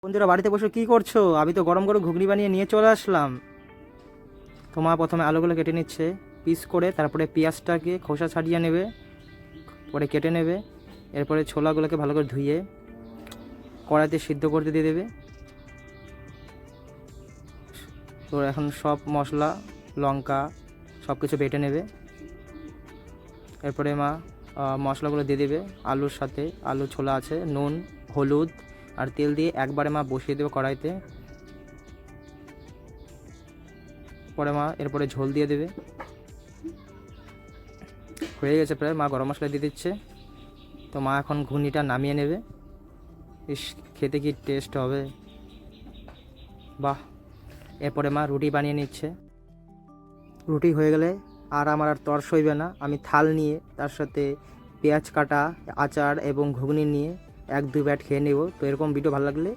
বন্ধুরা বাড়িতে বসে কি করছো? আমি তো গরম গরম ঘুগনি বানিয়ে নিয়ে চলে আসলাম। তো মা প্রথমে আলুগুলো কেটে নিচ্ছে পিস করে, তারপরে পেঁয়াজটাকে খোসা ছাড়িয়ে নেবে, পরে কেটে নেবে। এরপরে ছোলাগুলোকে ভালো করে ধুয়ে কড়াইতে সিদ্ধ করতে দিয়ে দেবে। তো এখন সব মশলা, লঙ্কা সব কিছু বেটে নেবে। এরপরে মা মশলাগুলো দিয়ে দেবে আলুর সাথে। আলু ছোলা আছে, নুন, হলুদ আর তেল দিয়ে একবারে মা বসিয়ে দেবে কড়াইতে। পরে মা এরপরে ঝোল দিয়ে দেবে। হয়ে গেছে প্রায়, মা গরম মশলা দিয়ে দিচ্ছে। তো মা এখন ঘুগনিটা নামিয়ে নেবে। ইস, খেতে কি টেস্ট হবে, বাহ! এরপরে মা রুটি বানিয়ে নিচ্ছে। রুটি হয়ে গেলে আর আমার আর তর সইবে না, আমি থাল নিয়ে তার সাথে পেঁয়াজ কাটা, আচার এবং ঘুগনি নিয়ে 1-2 ব্যাট খেয়ে নেব। তো এরকম ভিডিও ভালো লাগলে